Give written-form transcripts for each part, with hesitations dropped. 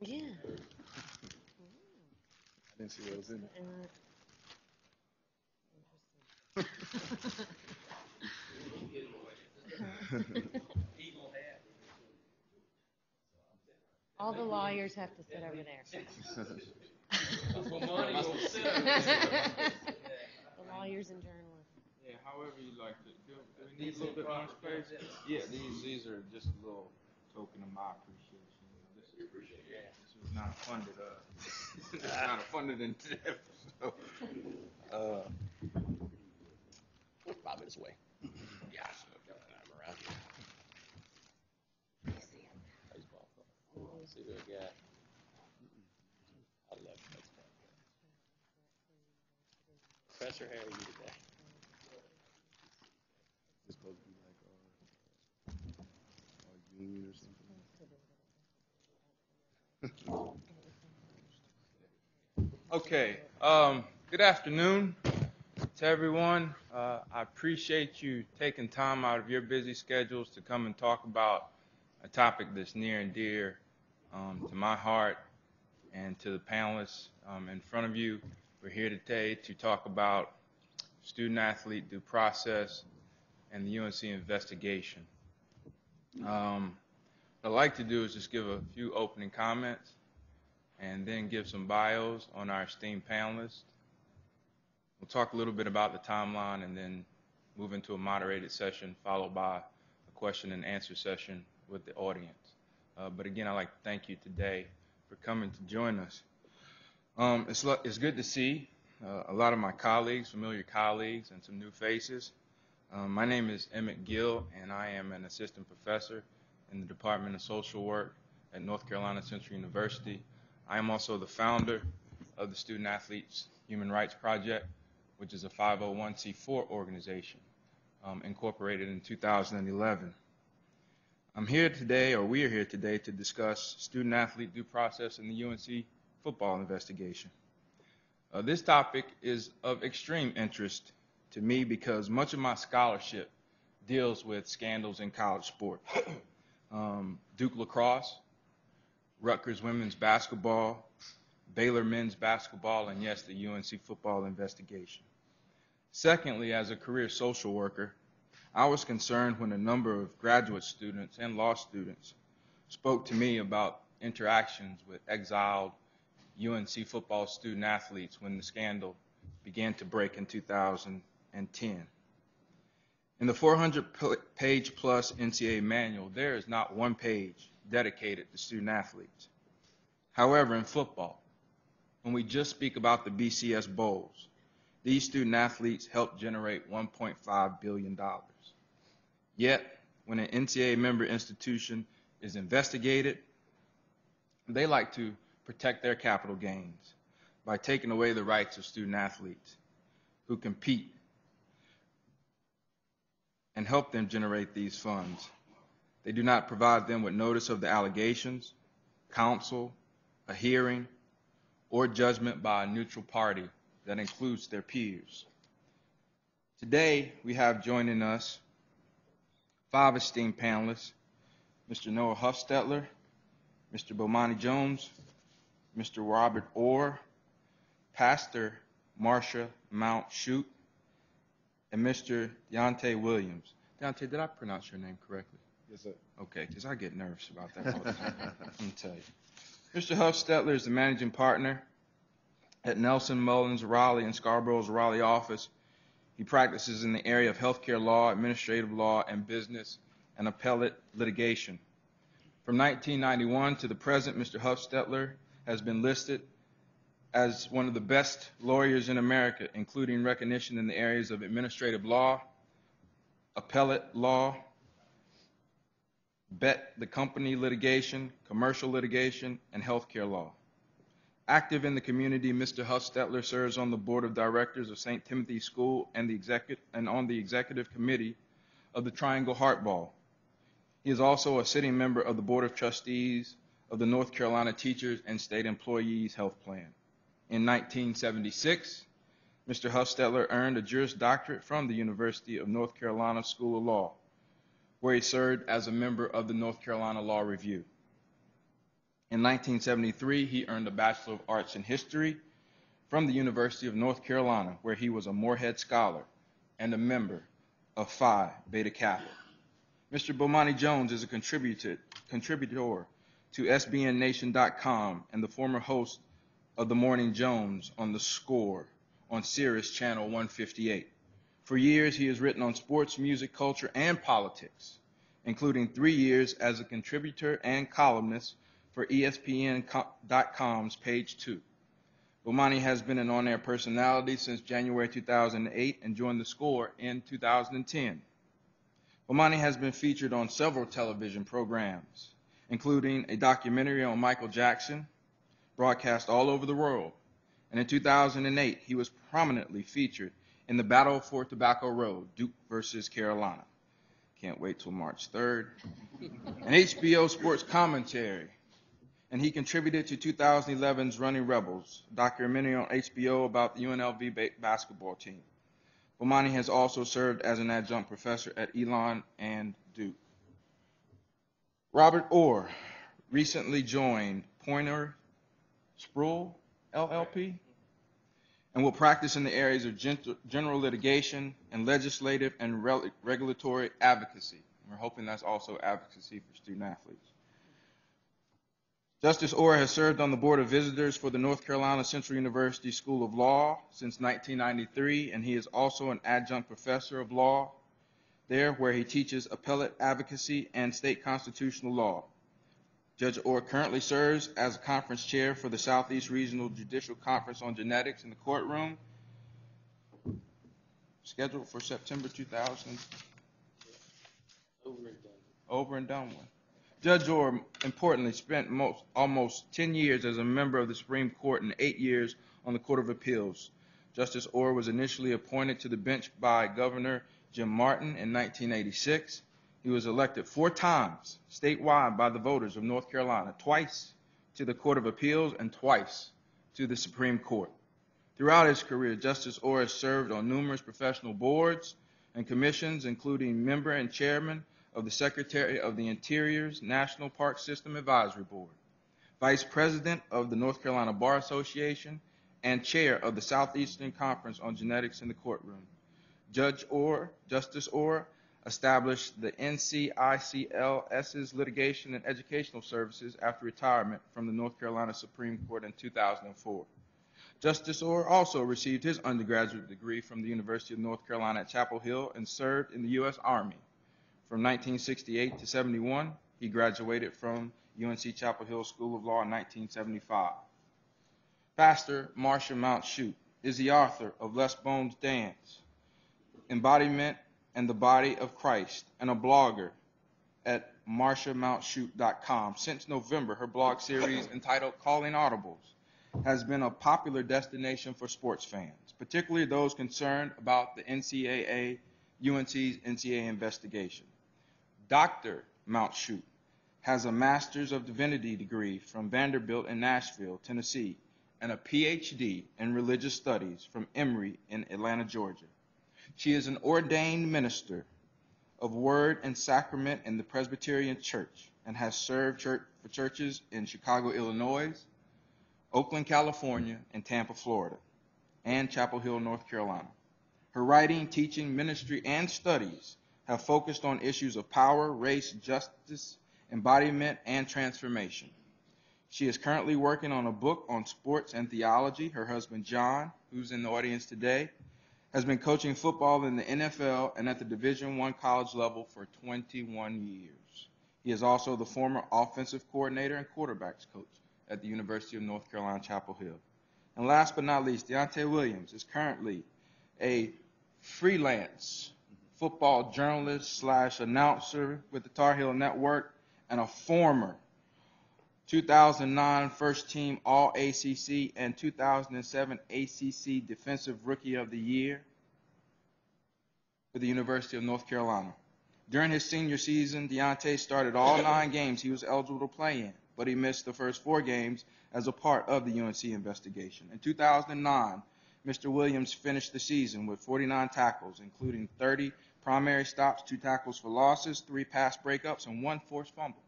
Yeah. I didn't see what was in it. Interesting. All the lawyers have to sit over there. The lawyers and journalists. Yeah, however you like to. Do we need a little bit more space? Yeah, these are just a little token of my appreciation. You know, this was not a funded this is not a funded endeavor. So, uh, 5 minutes away. Yeah, I'm around here. Baseball. Let's see who I got. I love baseball. Professor, how are you today? It's supposed to be like our union or something. okay. Good afternoon to everyone. I appreciate you taking time out of your busy schedules to come and talk about a topic that's near and dear to my heart and to the panelists in front of you. We're here today to talk about student-athlete due process and the UNC investigation. What I'd like to do is just give a few opening comments and then give some bios on our esteemed panelists. We'll talk a little bit about the timeline and then move into a moderated session followed by a question and answer session with the audience. But again, I'd like to thank you today for coming to join us. It's good to see a lot of my colleagues, familiar colleagues, and some new faces. My name is Emmett Gill, and I am an assistant professor in the Department of Social Work at North Carolina Central University. I am also the founder of the Student Athletes Human Rights Project, which is a 501c4 organization incorporated in 2011. I'm here today, or we are here today, to discuss student-athlete due process in the UNC football investigation. This topic is of extreme interest to me because much of my scholarship deals with scandals in college sport. Duke lacrosse, Rutgers women's basketball, Baylor men's basketball, and yes, the UNC football investigation. Secondly, as a career social worker, I was concerned when a number of graduate students and law students spoke to me about interactions with exiled UNC football student athletes when the scandal began to break in 2010. In the 400-page plus NCAA manual, there is not one page dedicated to student athletes. However, in football, when we just speak about the BCS Bowls, these student athletes helped generate $1.5 billion. Yet, when an NCAA member institution is investigated, they like to protect their capital gains by taking away the rights of student athletes who compete and help them generate these funds. They do not provide them with notice of the allegations, counsel, a hearing, or judgment by a neutral party that includes their peers. Today, we have joining us 5 esteemed panelists: Mr. Noah Huffstetler, Mr. Bomani Jones, Mr. Robert Orr, Pastor Marsha Mount Shute, and Mr. Deontay Williams. Deontay, did I pronounce your name correctly? Yes, sir. Okay, because I get nervous about that all the time. Let me tell you. Mr. Huffstetler is the managing partner at Nelson Mullins Raleigh and Scarborough's Raleigh office. He practices in the area of healthcare law, administrative law, and business and appellate litigation. From 1991 to the present, Mr. Huffstetler has been listed as one of the best lawyers in America, including recognition in the areas of administrative law, appellate law, bet the company litigation, commercial litigation, and healthcare law. Active in the community, Mr. Huffstetler serves on the board of directors of St. Timothy's School and on the executive committee of the Triangle Heart Ball. He is also a sitting member of the board of trustees of the North Carolina Teachers and State Employees Health Plan. In 1976, Mr. Huffstetler earned a Juris Doctorate from the University of North Carolina School of Law, where he served as a member of the North Carolina Law Review. In 1973, he earned a Bachelor of Arts in History from the University of North Carolina, where he was a Morehead Scholar and a member of Phi Beta Kappa. Mr. Bomani Jones is a contributor to SBNNation.com and the former host of The Morning Jones on The Score on Sirius Channel 158. For years, he has written on sports, music, culture, and politics, including 3 years as a contributor and columnist for ESPN.com's Page 2. Bomani has been an on-air personality since January 2008 and joined The Score in 2010. Bomani has been featured on several television programs, including a documentary on Michael Jackson, broadcast all over the world. And in 2008, he was prominently featured in the Battle for Tobacco Road, Duke versus Carolina. Can't wait till March 3rd. An HBO sports commentary. And he contributed to 2011's Running Rebels, a documentary on HBO about the UNLV basketball team. Bomani has also served as an adjunct professor at Elon and Duke. Robert Orr recently joined Poynter Spruill LLP and will practice in the areas of general litigation and legislative and regulatory advocacy. We're hoping that's also advocacy for student athletes. Justice Orr has served on the Board of Visitors for the North Carolina Central University School of Law since 1993, and he is also an adjunct professor of law there, where he teaches appellate advocacy and state constitutional law. Judge Orr currently serves as a conference chair for the Southeast Regional Judicial Conference on Genetics in the courtroom, scheduled for September 2000. Over and done with. Judge Orr, importantly, spent almost 10 years as a member of the Supreme Court and 8 years on the Court of Appeals. Justice Orr was initially appointed to the bench by Governor Jim Martin in 1986. He was elected 4 times statewide by the voters of North Carolina, twice to the Court of Appeals and twice to the Supreme Court. Throughout his career, Justice Orr has served on numerous professional boards and commissions, including member and chairman of the Secretary of the Interior's National Park System Advisory Board, Vice President of the North Carolina Bar Association, and Chair of the Southeastern Conference on Genetics in the Courtroom. Justice Orr, established the NCICLS's Litigation and Educational Services after retirement from the North Carolina Supreme Court in 2004. Justice Orr also received his undergraduate degree from the University of North Carolina at Chapel Hill and served in the U.S. Army. From 1968 to 71, he graduated from UNC Chapel Hill School of Law in 1975. Pastor Marsha Mount Shute is the author of Less Bones Dance, Embodiment and the Body of Christ, and a blogger at marshamountshoot.com. Since November, her blog series entitled Calling Audibles has been a popular destination for sports fans, particularly those concerned about the UNC's NCAA investigation. Dr. Mount Shute has a Master's of Divinity degree from Vanderbilt in Nashville, Tennessee, and a PhD in Religious Studies from Emory in Atlanta, Georgia. She is an ordained minister of Word and Sacrament in the Presbyterian Church and has served for churches in Chicago, Illinois, Oakland, California, and Tampa, Florida, and Chapel Hill, North Carolina. Her writing, teaching, ministry, and studies have focused on issues of power, race, justice, embodiment, and transformation. She is currently working on a book on sports and theology. Her husband, John, who's in the audience today, has been coaching football in the NFL and at the Division I college level for 21 years. He is also the former offensive coordinator and quarterbacks coach at the University of North Carolina, Chapel Hill. And last but not least, Deontay Williams is currently a freelance football journalist / announcer with the Tar Heel Network and a former 2009 First Team All-ACC and 2007 ACC Defensive Rookie of the Year for the University of North Carolina. During his senior season, Deontay started all 9 games he was eligible to play in, but he missed the first 4 games as a part of the UNC investigation. In 2009, Mr. Williams finished the season with 49 tackles, including 30 primary stops, 2 tackles for losses, 3 pass breakups, and 1 forced fumble.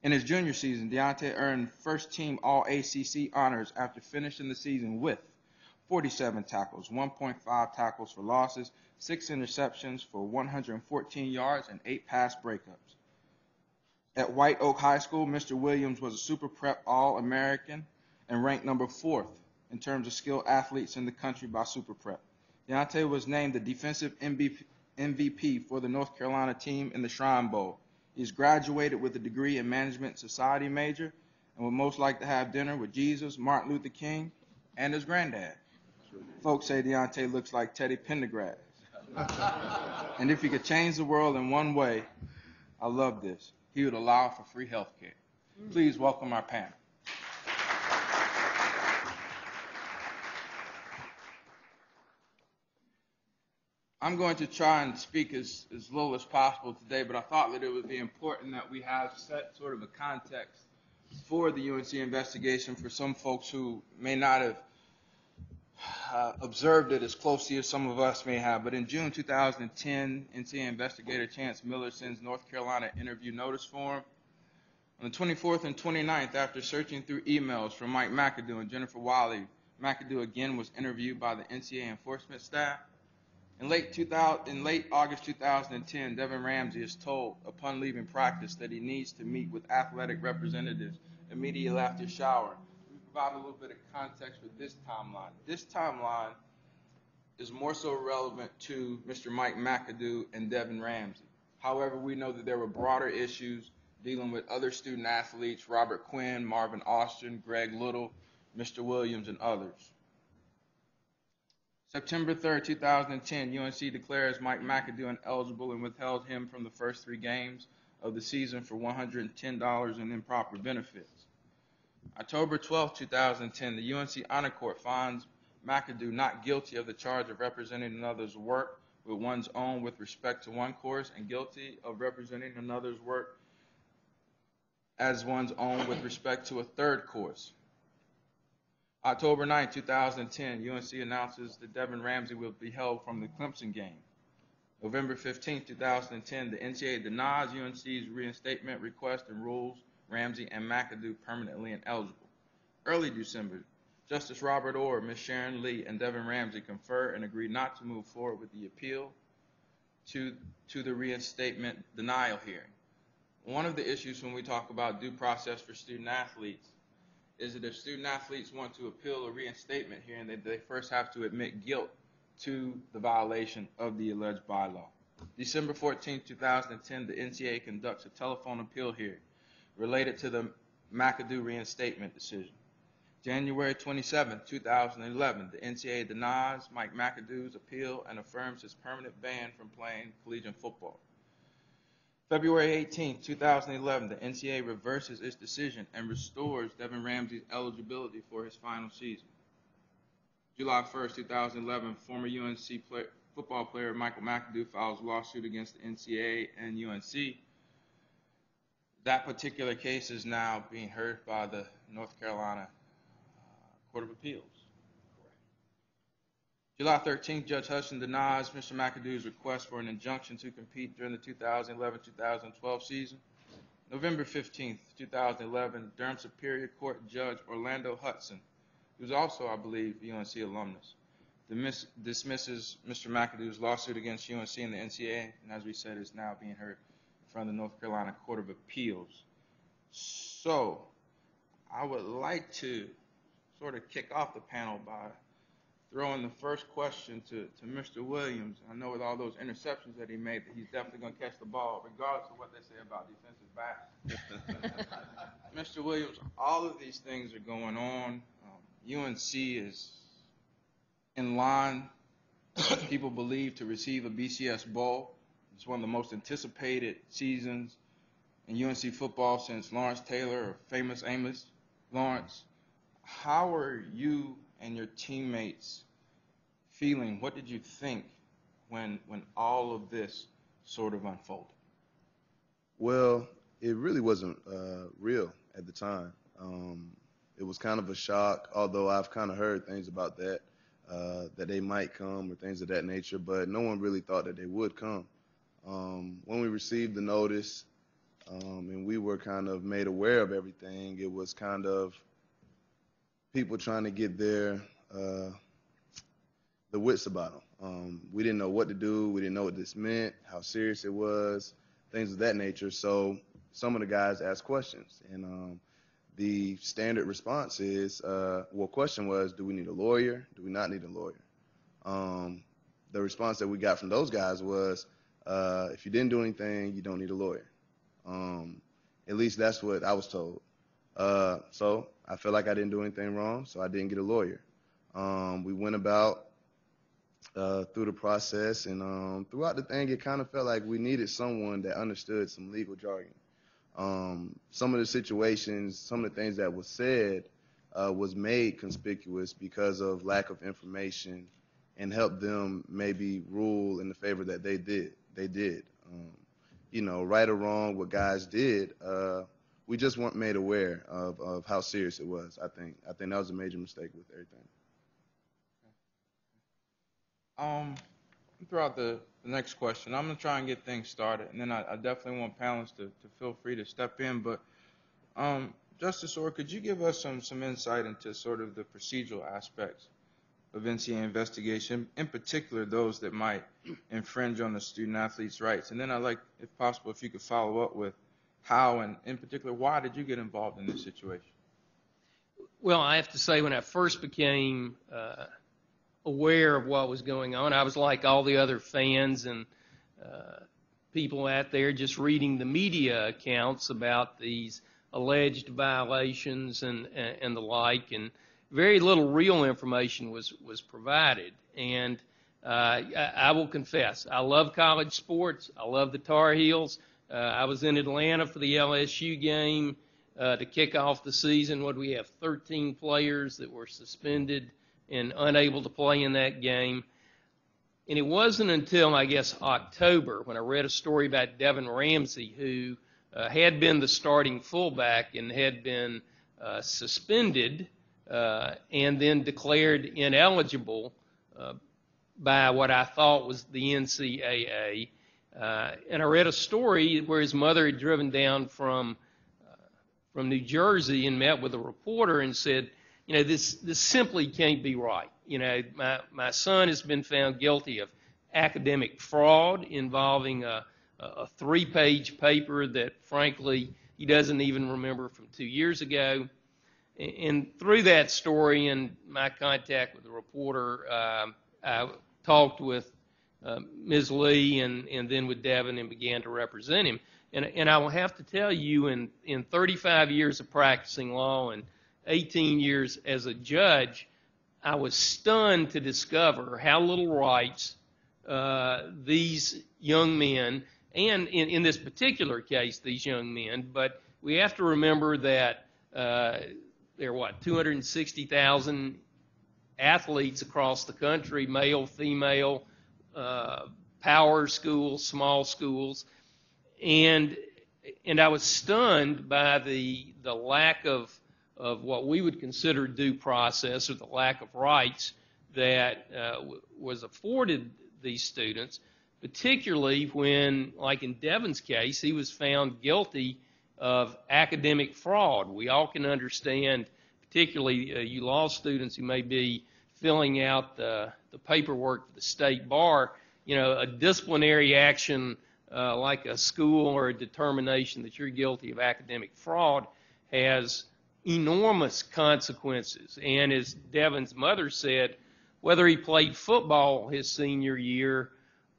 In his junior season, Deontay earned first-team All-ACC honors after finishing the season with 47 tackles, 1.5 tackles for losses, 6 interceptions for 114 yards, and 8 pass breakups. At White Oak High School, Mr. Williams was a Super Prep All-American and ranked number 4th in terms of skilled athletes in the country by Super Prep. Deontay was named the defensive MVP for the North Carolina team in the Shrine Bowl. He's graduated with a degree in Management Society major and would most like to have dinner with Jesus, Martin Luther King, and his granddad. Folks say Deontay looks like Teddy Pendergrass. And if he could change the world in one way, I love this. He would allow for free health care. Please welcome our panel. I'm going to try and speak as little as possible today, but I thought that it would be important that we have set sort of a context for the UNC investigation for some folks who may not have observed it as closely as some of us may have. But in June 2010, NCAA investigator Chance Miller sends North Carolina interview notice form. On the 24th and 29th, after searching through emails from Mike McAdoo and Jennifer Wiley, McAdoo again was interviewed by the NCAA enforcement staff. In late August 2010, Devin Ramsey is told upon leaving practice that he needs to meet with athletic representatives immediately after showering. We provide a little bit of context for this timeline. This timeline is more so relevant to Mr. Mike McAdoo and Devin Ramsey. However, we know that there were broader issues dealing with other student athletes, Robert Quinn, Marvin Austin, Greg Little, Mr. Williams, and others. September 3rd, 2010, UNC declares Mike McAdoo ineligible and withheld him from the first 3 games of the season for $110 in improper benefits. October 12, 2010, the UNC Honor Court finds McAdoo not guilty of the charge of representing another's work with one's own with respect to one course and guilty of representing another's work as one's own with respect to a third course. October 9, 2010, UNC announces that Devin Ramsey will be held from the Clemson game. November 15, 2010, the NCAA denies UNC's reinstatement request and rules Ramsey and McAdoo permanently ineligible. Early December, Justice Robert Orr, Ms. Sharon Lee, and Devin Ramsey confer and agree not to move forward with the appeal to the reinstatement denial hearing. One of the issues when we talk about due process for student athletes is that if student athletes want to appeal a reinstatement hearing, they first have to admit guilt to the violation of the alleged bylaw. December 14, 2010, the NCAA conducts a telephone appeal hearing related to the McAdoo reinstatement decision. January 27, 2011, the NCAA denies Mike McAdoo's appeal and affirms his permanent ban from playing collegiate football. February 18, 2011, the NCAA reverses its decision and restores Devin Ramsey's eligibility for his final season. July 1, 2011, former UNC football player Michael McAdoo files a lawsuit against the NCAA and UNC. That particular case is now being heard by the North Carolina Court of Appeals. July 13th, Judge Hudson denies Mr. McAdoo's request for an injunction to compete during the 2011-2012 season. November 15th, 2011, Durham Superior Court Judge Orlando Hudson, who's also, I believe, UNC alumnus, dismisses Mr. McAdoo's lawsuit against UNC and the NCAA, and as we said, is now being heard from the North Carolina Court of Appeals. So, I would like to sort of kick off the panel by throwing the first question to Mr. Williams. I know with all those interceptions that he made that he's definitely going to catch the ball, regardless of what they say about defensive backs. Mr. Williams, all of these things are going on. UNC is in line, people believe, to receive a BCS Bowl. It's one of the most anticipated seasons in UNC football since Lawrence Taylor or famous Amos Lawrence. How are you and your teammates feeling? What did you think when all of this sort of unfolded? Well, it really wasn't real at the time. It was kind of a shock, although I've kind of heard things about that, that they might come or things of that nature, but no one really thought that they would come. When we received the notice, and we were kind of made aware of everything. It was kind of people trying to get their the wits about them. We didn't know what to do. We didn't know what this meant, how serious it was, things of that nature. So some of the guys asked questions, and the standard response is, question was, do we need a lawyer? Do we not need a lawyer? The response that we got from those guys was, if you didn't do anything, you don't need a lawyer. At least that's what I was told. So I felt like I didn't do anything wrong, so I didn't get a lawyer. We went about through the process, and throughout the thing, it kind of felt like we needed someone that understood some legal jargon. Some of the situations, some of the things that was said was made conspicuous because of lack of information and helped them maybe rule in the favor that they did. Right or wrong, what guys did, we just weren't made aware of how serious it was, I think. I think that was a major mistake with everything. Throughout the next question, I'm going to try and get things started, and then I definitely want panelists to feel free to step in. But Justice Orr, could you give us some insight into sort of the procedural aspects of NCAA investigation, in particular those that might infringe on the student-athlete's rights? And then I'd like, if possible, if you could follow up with how and, in particular, why did you get involved in this situation? Well, I have to say, when I first became aware of what was going on, I was like all the other fans and people out there just reading the media accounts about these alleged violations and the like, and very little real information was provided. And I will confess, I love college sports. I love the Tar Heels. I was in Atlanta for the LSU game to kick off the season. What do we have, 13 players that were suspended and unable to play in that game. And it wasn't until, I guess, October when I read a story about Devin Ramsey, who had been the starting fullback and had been suspended and then declared ineligible by what I thought was the NCAA. And I read a story where his mother had driven down from New Jersey and met with a reporter and said, this simply can't be right. My son has been found guilty of academic fraud involving a 3-page paper that, frankly, he doesn't even remember from 2 years ago. And through that story and my contact with the reporter, I talked with Ms. Lee and then with Devin and began to represent him. And I will have to tell you, in 35 years of practicing law and 18 years as a judge, I was stunned to discover how little rights these young men, and in this particular case, these young men, but we have to remember that there are, 260,000 athletes across the country, male, female, power schools, small schools, and I was stunned by the lack of what we would consider due process, or the lack of rights that was afforded these students, particularly when, like in Devin's case, he was found guilty of academic fraud. We all can understand, particularly you law students who may be filling out the paperwork for the state bar, a disciplinary action like a school or a determination that you're guilty of academic fraud has enormous consequences. And as Devin's mother said, whether he played football his senior year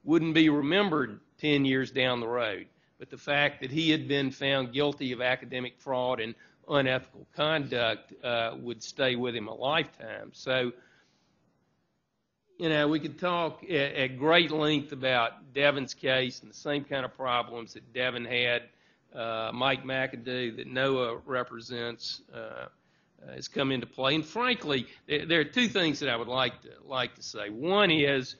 wouldn't be remembered 10 years down the road. But the fact that he had been found guilty of academic fraud and unethical conduct would stay with him a lifetime. So, we could talk at great length about Devin's case and the same kind of problems that Devin had. Mike McAdoo, that Noah represents, has come into play. And frankly, there are two things that I would like to say. One is,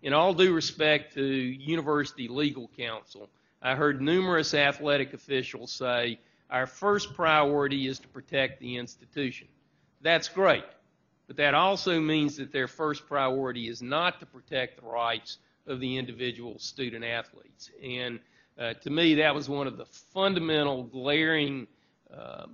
in all due respect to University Legal Counsel, I heard numerous athletic officials say, our first priority is to protect the institution. That's great. But that also means that their first priority is not to protect the rights of the individual student athletes. And To me, that was one of the fundamental glaring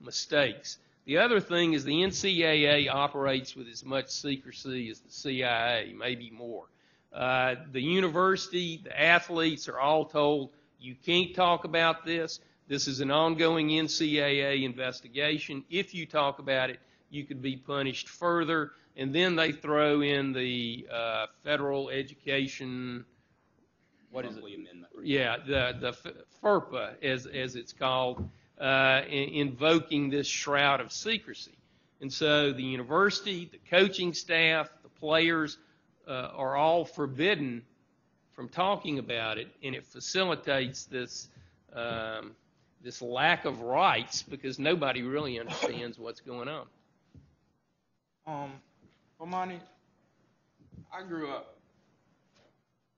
mistakes. The other thing is the NCAA operates with as much secrecy as the CIA, maybe more. The university, the athletes are all told, you can't talk about this. This is an ongoing NCAA investigation. If you talk about it, you could be punished further. And then they throw in the federal education, what is it? Amendment. Yeah, the FERPA, as it's called, invoking this shroud of secrecy. And so the university, the coaching staff, the players are all forbidden from talking about it, and it facilitates this this lack of rights because nobody really understands what's going on. Bomani, I grew up,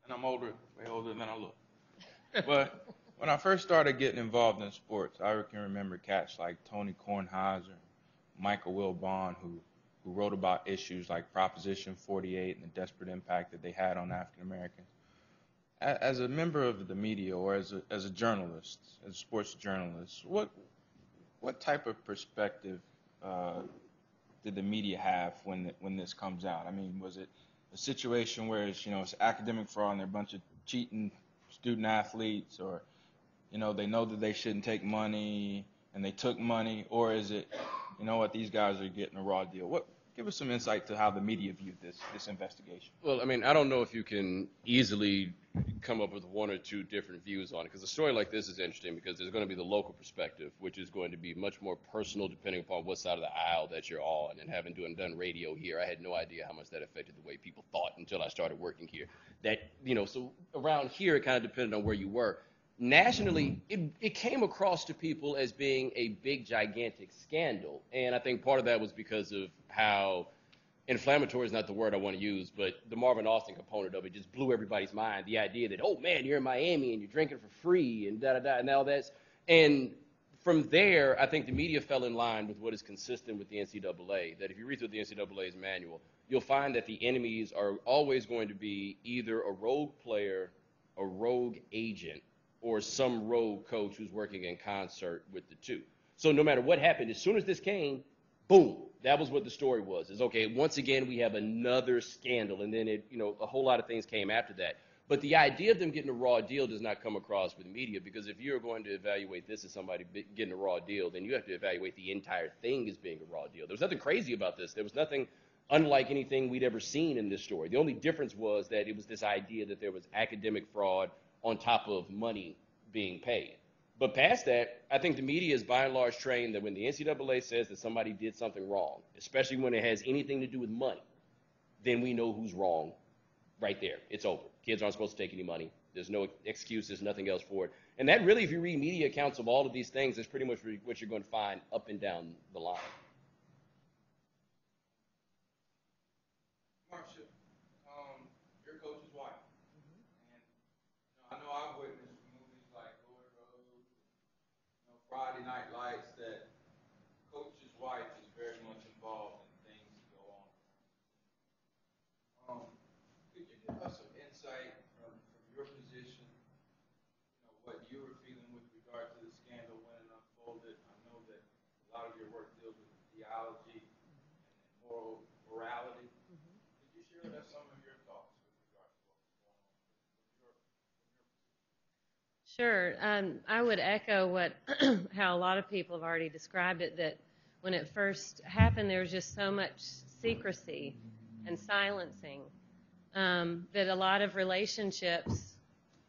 and I'm older, way older than I look. But when I first started getting involved in sports, I can remember cats like Tony Kornheiser, Michael Wilbon, who wrote about issues like Proposition 48 and the desperate impact that they had on African Americans. As a member of the media, or as a journalist, as a sports journalist, what type of perspective did the media have when this comes out? I mean, was it a situation where it's academic fraud and they're a bunch of cheating student athletes, or they know that they shouldn't take money and they took money, or is it what, these guys are getting a raw deal? Give us some insight to how the media viewed this investigation. Well, I mean, I don't know if you can easily come up with one or two different views on it, because a story like this is interesting because there's going to be the local perspective, which is going to be much more personal depending upon what side of the aisle that you're on. And having done radio here, I had no idea how much that affected the way people thought until I started working here. So around here, it kind of depended on where you were. Nationally, it came across to people as being a big, gigantic scandal. And I think part of that was because of how inflammatory is not the word I want to use, but the Marvin Austin component of it just blew everybody's mind. The idea that, oh man, you're in Miami and you're drinking for free and da-da-da and all that. And from there, I think the media fell in line with what is consistent with the NCAA, that if you read through the NCAA's manual, you'll find that the enemies are always going to be either a rogue player, a rogue agent, or some rogue coach who's working in concert with the two. So no matter what happened, as soon as this came, boom, that was what the story was. Is okay, once again, we have another scandal. And then a whole lot of things came after that. But the idea of them getting a raw deal does not come across with media, because if you're going to evaluate this as somebody getting a raw deal, then you have to evaluate the entire thing as being a raw deal. There was nothing crazy about this. There was nothing unlike anything we'd ever seen in this story. The only difference was that it was this idea that there was academic fraud on top of money being paid. But past that, I think the media is by and large trained that when the NCAA says that somebody did something wrong, especially when it has anything to do with money, then we know who's wrong right there. It's over. Kids aren't supposed to take any money. There's no excuses, nothing else for it. And that really, if you read media accounts of all of these things, is pretty much what you're going to find up and down the line. Marcia, your coach's wife. And I know I've witnessed movies like Lord Road, Friday Night Lights, that coach's wife is very much involved in things that go on. Could you give us some insight from your position, what you were feeling with regard to the scandal when it unfolded? I know that a lot of your work deals with theology and morality. Could you share with us some of your thoughts with regard to what was going on? Sure. I would echo how a lot of people have already described it, that when it first happened, there was just so much secrecy and silencing that a lot of relationships,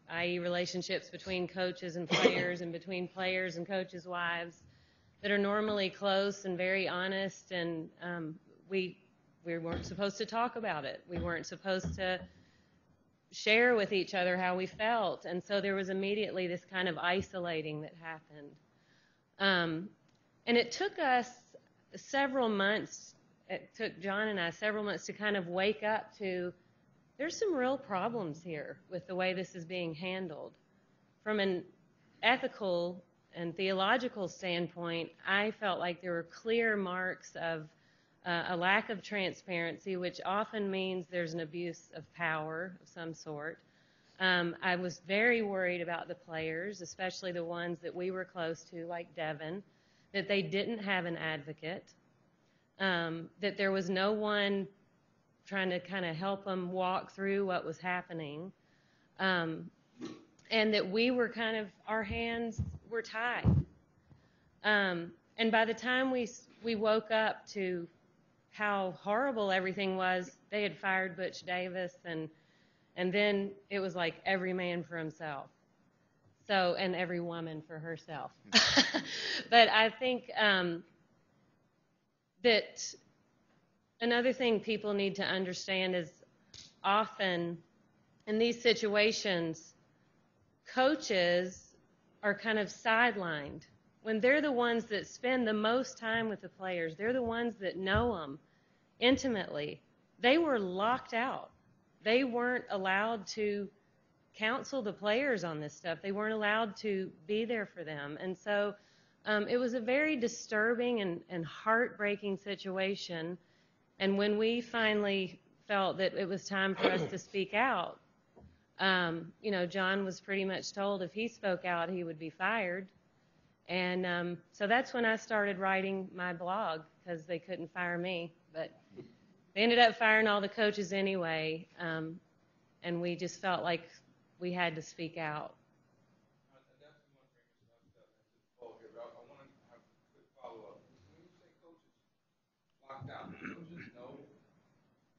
i.e. relationships between coaches and players and between players and coaches' wives, that are normally close and very honest, and we weren't supposed to talk about it. We weren't supposed to share with each other how we felt. And so there was immediately this kind of isolating that happened. And it took us several months, it took John and I several months to kind of wake up to, there's some real problems here with the way this is being handled. From an ethical and theological standpoint, I felt like there were clear marks of a lack of transparency, which often means there's an abuse of power of some sort. I was very worried about the players, especially the ones that we were close to, like Devin, that they didn't have an advocate, that there was no one trying to kind of help them walk through what was happening, and that we were kind of, our hands were tied. And by the time we woke up to how horrible everything was, they had fired Butch Davis, and then it was like every man for himself. So, and every woman for herself. But I think that another thing people need to understand is often in these situations, coaches are kind of sidelined. When they're the ones that spend the most time with the players, they're the ones that know them intimately. They were locked out. They weren't allowed to counsel the players on this stuff. They weren't allowed to be there for them. And so it was a very disturbing and heartbreaking situation. And when we finally felt that it was time for us to speak out, you know, John was pretty much told if he spoke out, he would be fired. And so that's when I started writing my blog, because they couldn't fire me. But they ended up firing all the coaches anyway, and we just felt like we had to speak out. I definitely want to bring this stuff into the fold here, but I want to have a quick follow-up. When you say coaches locked out, do coaches know,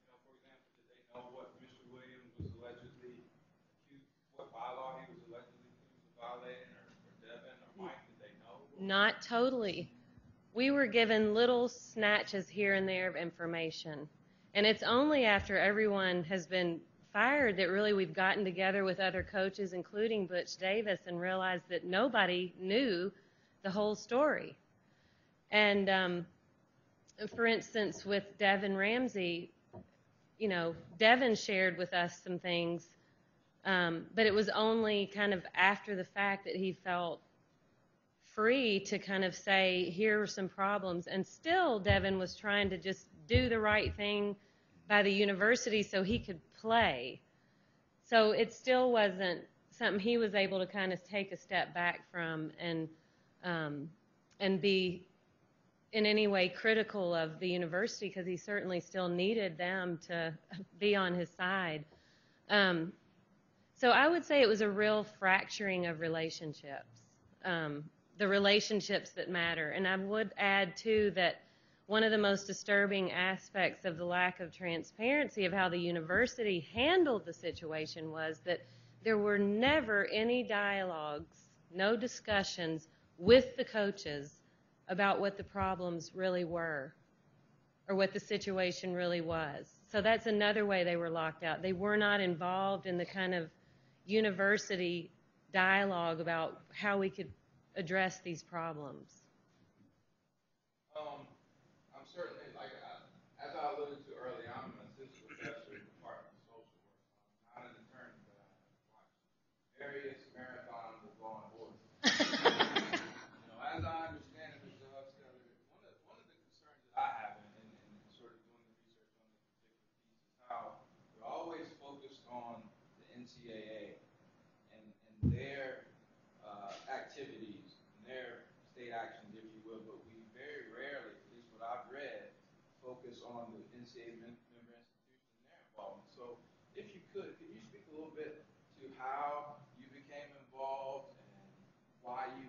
for example, did they know what Mr. Williams was allegedly accused, what bylaw he was allegedly accused of violating, or Devin or Mike, did they know? Not totally. We were given little snatches here and there of information. And it's only after everyone has been fired that really we've gotten together with other coaches, including Butch Davis, and realized that nobody knew the whole story. And for instance, with Devin Ramsey, you know, Devin shared with us some things, but it was only kind of after the fact that he felt free to kind of say, here are some problems. And still, Devin was trying to just do the right thing by the university so he could play. So it still wasn't something he was able to kind of take a step back from and be in any way critical of the university, because he certainly still needed them to be on his side. So I would say it was a real fracturing of relationships, the relationships that matter. And I would add, too, that one of the most disturbing aspects of the lack of transparency of how the university handled the situation was that there were never any dialogues, no discussions with the coaches about what the problems really were or what the situation really was. So that's another way they were locked out. They were not involved in the kind of university dialogue about how we could address these problems. I'm certainly, like, as I alluded to earlier, I'm an assistant professor in the Department of Social Work. I'm not an attorney, but I watch various marathons of law enforcement. As I understand it, Mr. Huffstetler, one of the concerns that I have in sort of doing the research on this particular piece is how we're always focused on the NCAA and their activities and their state actions, if you will, but we very rarely, at least what I've read, focus on the NCAA member institutions and their involvement. So if you could you speak a little bit to how you became involved and why you